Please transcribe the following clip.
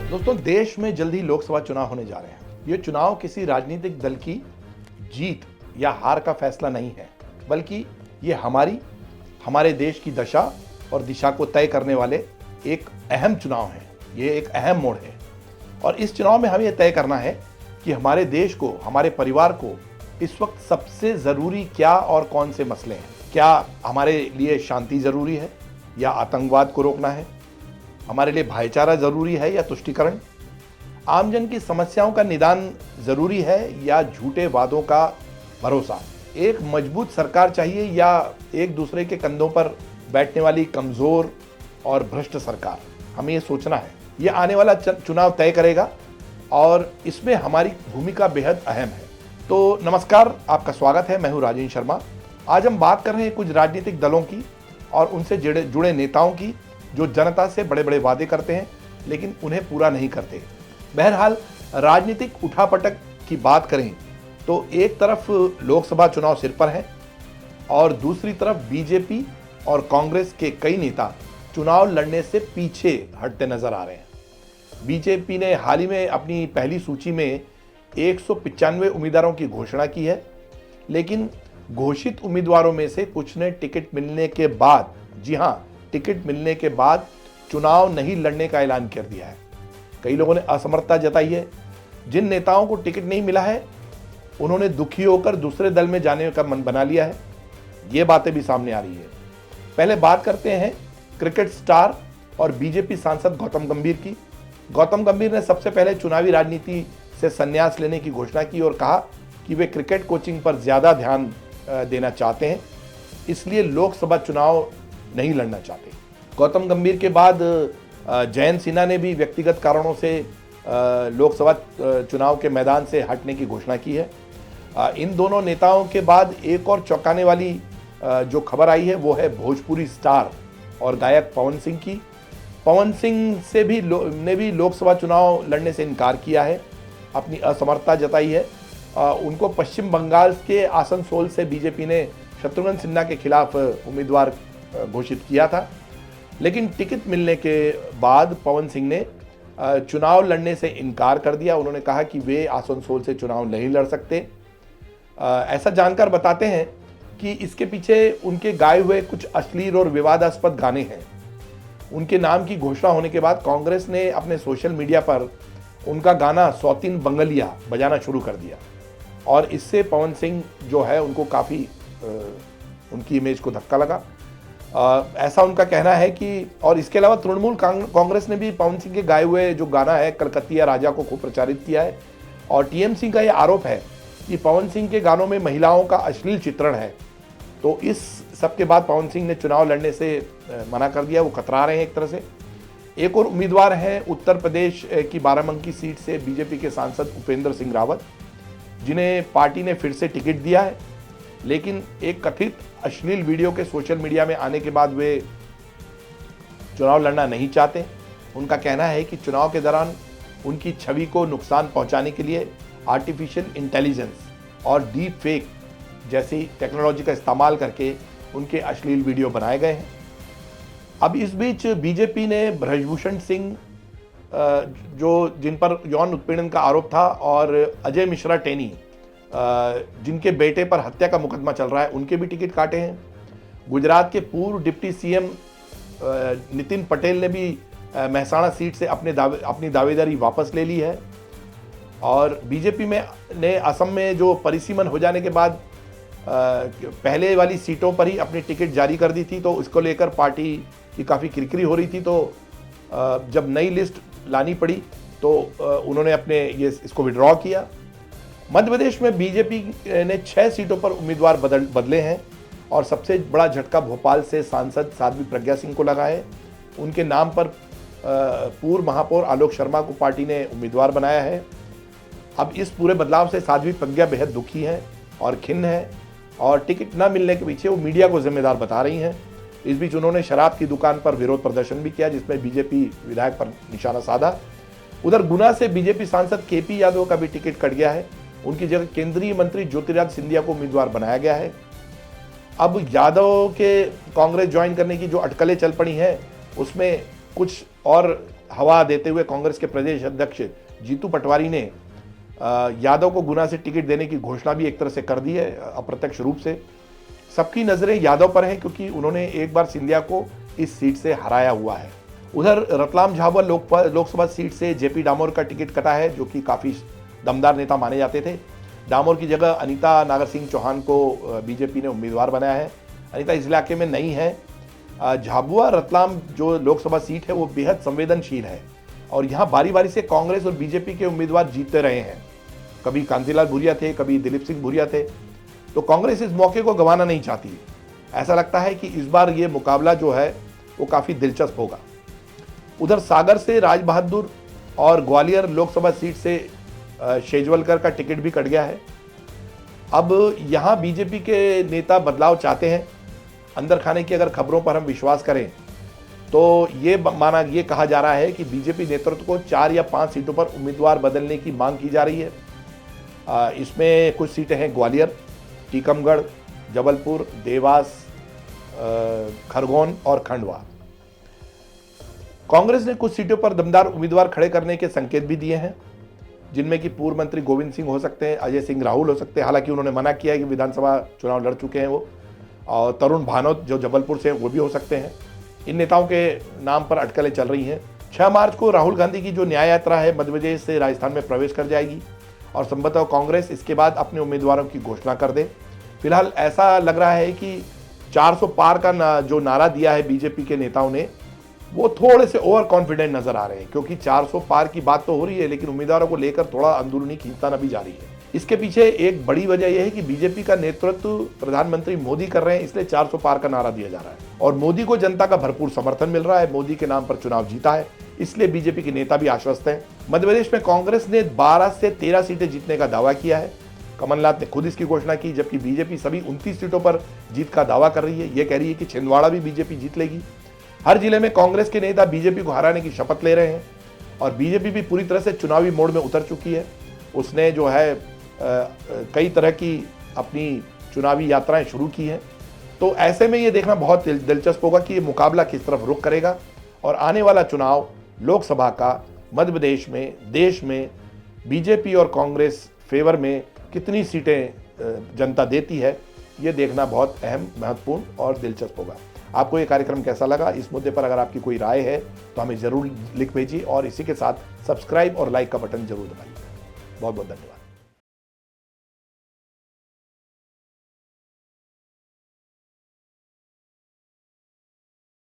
दोस्तों, देश में जल्द ही लोकसभा चुनाव होने जा रहे हैं। ये चुनाव किसी राजनीतिक दल की जीत या हार का फैसला नहीं है, बल्कि ये हमारे देश की दशा और दिशा को तय करने वाले एक अहम चुनाव है। ये एक अहम मोड़ है और इस चुनाव में हमें यह तय करना है कि हमारे देश को, हमारे परिवार को इस वक्त सबसे ज़रूरी क्या और कौन से मसले हैं। क्या हमारे लिए शांति ज़रूरी है या आतंकवाद को रोकना है? हमारे लिए भाईचारा ज़रूरी है या तुष्टीकरण? आमजन की समस्याओं का निदान ज़रूरी है या झूठे वादों का भरोसा? एक मजबूत सरकार चाहिए या एक दूसरे के कंधों पर बैठने वाली कमज़ोर और भ्रष्ट सरकार? हमें ये सोचना है। ये आने वाला चुनाव तय करेगा और इसमें हमारी भूमिका बेहद अहम है। तो नमस्कार, आपका स्वागत है। मैं हूँ राजेंद्र शर्मा। आज हम बात कर रहे हैं कुछ राजनीतिक दलों की और उनसे जुड़े नेताओं की, जो जनता से बड़े बड़े वादे करते हैं लेकिन उन्हें पूरा नहीं करते। बहरहाल, राजनीतिक उठापटक की बात करें तो एक तरफ लोकसभा चुनाव सिर पर है और दूसरी तरफ बीजेपी और कांग्रेस के कई नेता चुनाव लड़ने से पीछे हटते नजर आ रहे हैं। बीजेपी ने हाल ही में अपनी पहली सूची में 195 उम्मीदवारों की घोषणा की है, लेकिन घोषित उम्मीदवारों में से कुछ ने टिकट मिलने के बाद, जी हां, टिकट मिलने के बाद चुनाव नहीं लड़ने का ऐलान कर दिया है। कई लोगों ने असमर्थता जताई है। जिन नेताओं को टिकट नहीं मिला है उन्होंने दुखी होकर दूसरे दल में जाने का मन बना लिया है। ये बातें भी सामने आ रही है। पहले बात करते हैं क्रिकेट स्टार और बीजेपी सांसद गौतम गंभीर की। गौतम गंभीर ने सबसे पहले चुनावी राजनीति से संन्यास लेने की घोषणा की और कहा कि वे क्रिकेट कोचिंग पर ज़्यादा ध्यान देना चाहते हैं, इसलिए लोकसभा चुनाव नहीं लड़ना चाहते। गौतम गंभीर के बाद जयंत सिन्हा ने भी व्यक्तिगत कारणों से लोकसभा चुनाव के मैदान से हटने की घोषणा की है। इन दोनों नेताओं के बाद एक और चौंकाने वाली जो खबर आई है वो है भोजपुरी स्टार और गायक पवन सिंह की। पवन सिंह से भी ने भी लोकसभा चुनाव लड़ने से इनकार किया है, अपनी असमर्थता जताई है। उनको पश्चिम बंगाल के आसनसोल से बीजेपी ने शत्रुघ्न सिन्हा के खिलाफ उम्मीदवार घोषित किया था, लेकिन टिकट मिलने के बाद पवन सिंह ने चुनाव लड़ने से इनकार कर दिया। उन्होंने कहा कि वे आसनसोल से चुनाव नहीं लड़ सकते। ऐसा जानकर बताते हैं कि इसके पीछे उनके गाए हुए कुछ अश्लील और विवादास्पद गाने हैं। उनके नाम की घोषणा होने के बाद कांग्रेस ने अपने सोशल मीडिया पर उनका गाना सौतीन बंगलिया बजाना शुरू कर दिया और इससे पवन सिंह जो है उनको काफ़ी उनकी इमेज को धक्का लगा। ऐसा उनका कहना है कि, और इसके अलावा तृणमूल कांग्रेस ने भी पवन सिंह के गाए हुए जो गाना है कलकतिया राजा को खूब प्रचारित किया है और टीएमसी का यह आरोप है कि पवन सिंह के गानों में महिलाओं का अश्लील चित्रण है। तो इस सब के बाद पवन सिंह ने चुनाव लड़ने से मना कर दिया। वो कतरा रहे हैं एक तरह से। एक और उम्मीदवार हैं उत्तर प्रदेश की बाराबंकी सीट से बीजेपी के सांसद उपेंद्र सिंह रावत, जिन्हें पार्टी ने फिर से टिकट दिया है, लेकिन एक कथित अश्लील वीडियो के सोशल मीडिया में आने के बाद वे चुनाव लड़ना नहीं चाहते। उनका कहना है कि चुनाव के दौरान उनकी छवि को नुकसान पहुंचाने के लिए आर्टिफिशियल इंटेलिजेंस और डीप फेक जैसी टेक्नोलॉजी का इस्तेमाल करके उनके अश्लील वीडियो बनाए गए हैं। अब इस बीच बीजेपी ने ब्रजभूषण सिंह, जिन पर यौन उत्पीड़न का आरोप था, और अजय मिश्रा टेनी, जिनके बेटे पर हत्या का मुकदमा चल रहा है, उनके भी टिकट काटे हैं। गुजरात के पूर्व डिप्टी सीएम नितिन पटेल ने भी मेहसाणा सीट से अपनी दावेदारी वापस ले ली है और बीजेपी ने असम में जो परिसीमन हो जाने के बाद पहले वाली सीटों पर ही अपनी टिकट जारी कर दी थी, तो इसको लेकर पार्टी की काफ़ी किरकिरी हो रही थी। तो जब नई लिस्ट लानी पड़ी तो उन्होंने इसको विड्रॉ किया। मध्य प्रदेश में बीजेपी ने 6 सीटों पर उम्मीदवार बदले हैं और सबसे बड़ा झटका भोपाल से सांसद साध्वी प्रज्ञा सिंह को लगा है। उनके नाम पर पूर्व महापौर आलोक शर्मा को पार्टी ने उम्मीदवार बनाया है। अब इस पूरे बदलाव से साध्वी प्रज्ञा बेहद दुखी हैं और खिन्न है और टिकट न मिलने के पीछे वो मीडिया को जिम्मेदार बता रही हैं। इस बीच उन्होंने शराब की दुकान पर विरोध प्रदर्शन भी किया, जिसमें बीजेपी विधायक पर निशाना साधा। उधर गुना से बीजेपी सांसद केपी यादव का भी टिकट कट गया है। उनकी जगह केंद्रीय मंत्री ज्योतिरादित्य सिंधिया को उम्मीदवार बनाया गया है। अब यादव के कांग्रेस ज्वाइन करने की जो अटकलें चल पड़ी हैं उसमें कुछ और हवा देते हुए कांग्रेस के प्रदेश अध्यक्ष जीतू पटवारी ने यादव को गुना से टिकट देने की घोषणा भी एक तरह से कर दी है अप्रत्यक्ष रूप से। सबकी नजरें यादव पर हैं क्योंकि उन्होंने एक बार सिंधिया को इस सीट से हराया हुआ है। उधर रतलाम झाबुआ लोकसभा सीट से जेपी डामोर का टिकट कटा है, जो कि काफी दमदार नेता माने जाते थे। डामोर की जगह अनीता नागर सिंह चौहान को बीजेपी ने उम्मीदवार बनाया है। अनीता इस इलाके में नहीं है। झाबुआ रतलाम जो लोकसभा सीट है वो बेहद संवेदनशील है और यहाँ बारी बारी से कांग्रेस और बीजेपी के उम्मीदवार जीतते रहे हैं। कभी कांतिलाल भूरिया थे, कभी दिलीप सिंह भूरिया थे। तो कांग्रेस इस मौके को गंवाना नहीं चाहती। ऐसा लगता है कि इस बार ये मुकाबला जो है वो काफी दिलचस्प होगा। उधर सागर से राज बहादुर और ग्वालियर लोकसभा सीट से शेजवलकर का टिकट भी कट गया है। अब यहाँ बीजेपी के नेता बदलाव चाहते हैं। अंदर खाने की अगर खबरों पर हम विश्वास करें तो ये कहा जा रहा है कि बीजेपी नेतृत्व को 4 या 5 सीटों पर उम्मीदवार बदलने की मांग की जा रही है। इसमें कुछ सीटें हैं ग्वालियर, टीकमगढ़, जबलपुर, देवास, खरगोन और खंडवा। कांग्रेस ने कुछ सीटों पर दमदार उम्मीदवार खड़े करने के संकेत भी दिए हैं, जिनमें कि पूर्व मंत्री गोविंद सिंह हो सकते हैं, अजय सिंह राहुल हो सकते हैं। हालांकि उन्होंने मना किया है कि विधानसभा चुनाव लड़ चुके हैं वो, और तरुण भानोत जो जबलपुर से वो भी हो सकते हैं। इन नेताओं के नाम पर अटकलें चल रही हैं। 6 मार्च को राहुल गांधी की जो न्याय यात्रा है मध्य प्रदेश से राजस्थान में प्रवेश कर जाएगी और संभवतः कांग्रेस इसके बाद अपने उम्मीदवारों की घोषणा कर दे। फिलहाल ऐसा लग रहा है कि 400 पार का जो नारा दिया है बीजेपी के नेताओं ने, वो थोड़े से ओवर कॉन्फिडेंट नजर आ रहे हैं, क्योंकि 400 पार की बात तो हो रही है लेकिन उम्मीदवारों को लेकर थोड़ा अंदरूनी खींचतान अभी जारी है। इसके पीछे एक बड़ी वजह यह है कि बीजेपी का नेतृत्व प्रधानमंत्री मोदी कर रहे हैं, इसलिए 400 पार का नारा दिया जा रहा है और मोदी को जनता का भरपूर समर्थन मिल रहा है। मोदी के नाम पर चुनाव जीता है, इसलिए बीजेपी के नेता भी आश्वस्त हैं। मध्य प्रदेश में कांग्रेस ने 12 से 13 सीटें जीतने का दावा किया है। कमलनाथ ने खुद इसकी घोषणा की, जबकि बीजेपी सभी 29 सीटों पर जीत का दावा कर रही है। यह कह रही है कि छिंदवाड़ा भी बीजेपी जीत लेगी। हर जिले में कांग्रेस के नेता बीजेपी को हराने की शपथ ले रहे हैं और बीजेपी भी पूरी तरह से चुनावी मोड में उतर चुकी है। उसने जो है कई तरह की अपनी चुनावी यात्राएं शुरू की हैं। तो ऐसे में ये देखना बहुत दिलचस्प होगा कि ये मुकाबला किस तरफ रुख करेगा और आने वाला चुनाव लोकसभा का मध्य प्रदेश में, देश में बीजेपी और कांग्रेस फेवर में कितनी सीटें जनता देती है, ये देखना बहुत अहम, महत्वपूर्ण और दिलचस्प होगा। आपको ये कार्यक्रम कैसा लगा? इस मुद्दे पर अगर आपकी कोई राय है तो हमें ज़रूर लिख भेजिए और इसी के साथ सब्सक्राइब और लाइक का बटन जरूर दबाइए। बहुत बहुत धन्यवाद।